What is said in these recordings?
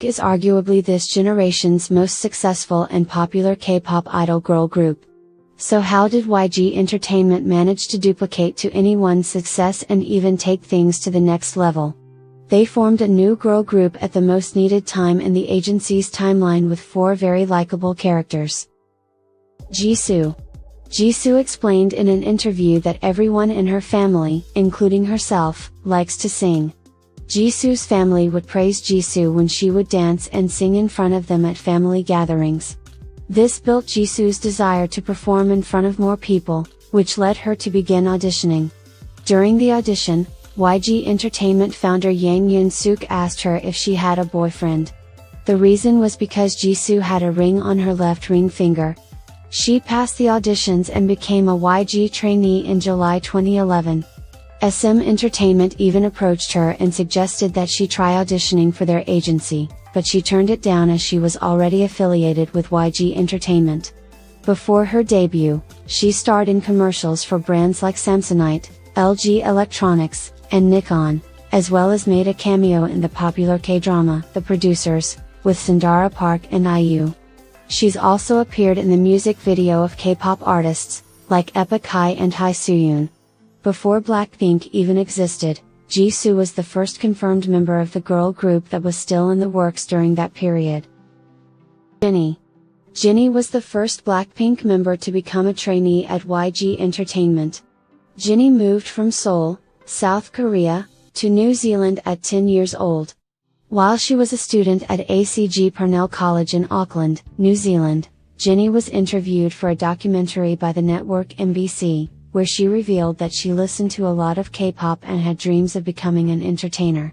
is arguably this generation's most successful and popular K-pop idol girl group. So how did YG Entertainment manage to duplicate to anyone's success and even take things to the next level? They formed a new girl group at the most needed time in the agency's timeline with 4 very likable characters. Jisoo. Jisoo explained in an interview that everyone in her family, including herself, likes to sing. Jisoo's family would praise Jisoo when she would dance and sing in front of them at family gatherings. This built Jisoo's desire to perform in front of more people, which led her to begin auditioning. During the audition, YG Entertainment founder Yang Yoon-suk asked her if she had a boyfriend. The reason was because Jisoo had a ring on her left ring finger. She passed the auditions and became a YG trainee in July 2011. SM Entertainment even approached her and suggested that she try auditioning for their agency, but she turned it down as she was already affiliated with YG Entertainment. Before her debut, she starred in commercials for brands like Samsonite, LG Electronics, and Nikon, as well as made a cameo in the popular K-drama, The Producers, with Sundara Park and IU. She's also appeared in the music video of K-pop artists, like Epic High and Hye Soo-yoon. Before Blackpink even existed, Jisoo was the first confirmed member of the girl group that was still in the works during that period. Jennie. Jennie was the first Blackpink member to become a trainee at YG Entertainment. Jennie moved from Seoul, South Korea, to New Zealand at 10 years old. While she was a student at ACG Parnell College in Auckland, New Zealand, Jennie was interviewed for a documentary by the network MBC, where she revealed that she listened to a lot of K-pop and had dreams of becoming an entertainer.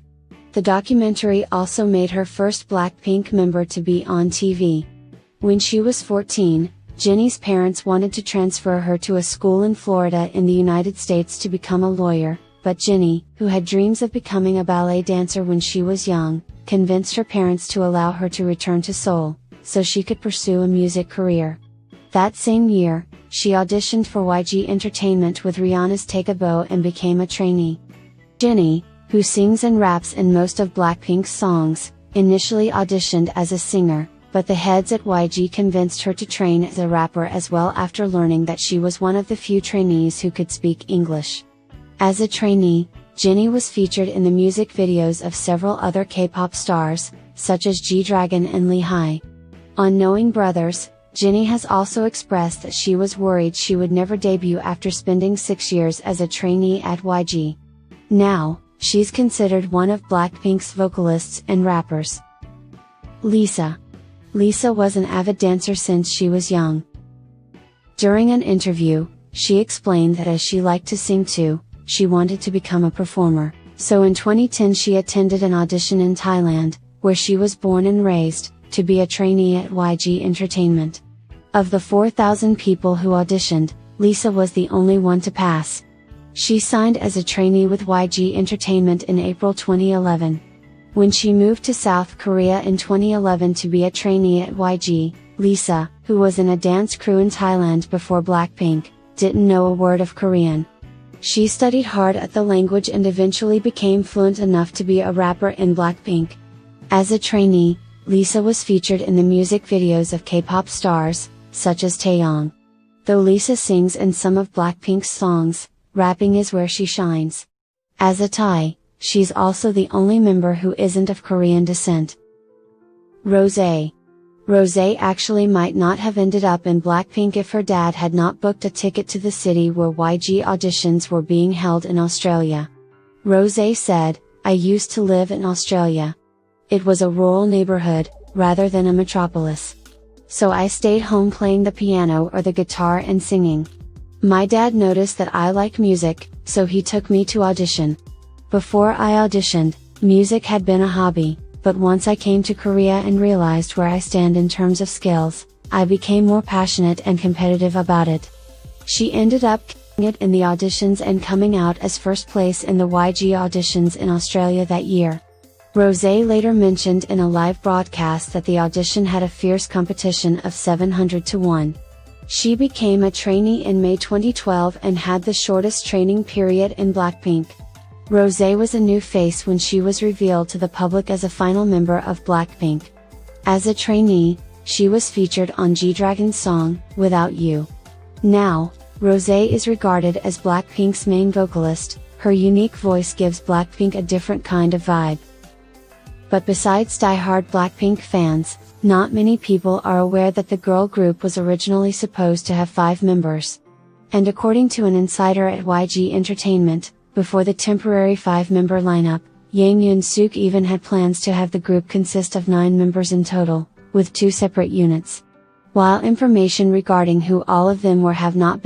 The documentary also made her first Blackpink member to be on TV. When she was 14, Jennie's parents wanted to transfer her to a school in Florida in the United States to become a lawyer, but Jennie, who had dreams of becoming a ballet dancer when she was young, convinced her parents to allow her to return to Seoul, so she could pursue a music career. That same year, she auditioned for YG Entertainment with Rihanna's Take a Bow and became a trainee. Jennie, who sings and raps in most of Blackpink's songs, initially auditioned as a singer, but the heads at YG convinced her to train as a rapper as well after learning that she was one of the few trainees who could speak English. As a trainee, Jennie was featured in the music videos of several other K-pop stars, such as G-Dragon and Lee Hi. On Knowing Brothers, Jennie has also expressed that she was worried she would never debut after spending 6 years as a trainee at YG. Now, she's considered one of Blackpink's vocalists and rappers. Lisa. Lisa was an avid dancer since she was young. During an interview, she explained that as she liked to sing too, she wanted to become a performer, so in 2010 she attended an audition in Thailand, where she was born and raised, to be a trainee at YG Entertainment. Of the 4,000 people who auditioned, Lisa was the only one to pass. She signed as a trainee with YG Entertainment in April 2011. When she moved to South Korea in 2011 to be a trainee at YG, Lisa, who was in a dance crew in Thailand before Blackpink, didn't know a word of Korean. She studied hard at the language and eventually became fluent enough to be a rapper in Blackpink. As a trainee, Lisa was featured in the music videos of K-pop stars, such as Taeyong. Though Lisa sings in some of Blackpink's songs, rapping is where she shines. As a Thai, she's also the only member who isn't of Korean descent. Rosé. Rosé actually might not have ended up in Blackpink if her dad had not booked a ticket to the city where YG auditions were being held in Australia. Rosé said, "I used to live in Australia. It was a rural neighborhood, rather than a metropolis. So I stayed home playing the piano or the guitar and singing. My dad noticed that I like music, so he took me to audition. Before I auditioned, music had been a hobby, but once I came to Korea and realized where I stand in terms of skills, I became more passionate and competitive about it." She ended up killing it in the auditions and coming out as first place in the YG auditions in Australia that year. Rosé later mentioned in a live broadcast that the audition had a fierce competition of 700 to 1. She became a trainee in May 2012 and had the shortest training period in Blackpink. Rosé was a new face when she was revealed to the public as a final member of Blackpink. As a trainee, she was featured on G-Dragon's song, Without You. Now, Rosé is regarded as Blackpink's main vocalist. Her unique voice gives Blackpink a different kind of vibe. But besides die-hard Blackpink fans, not many people are aware that the girl group was originally supposed to have 5 members. And according to an insider at YG Entertainment, before the temporary 5-member lineup, Yang Yoon-suk even had plans to have the group consist of 9 members in total, with 2 separate units. While information regarding who all of them were have not been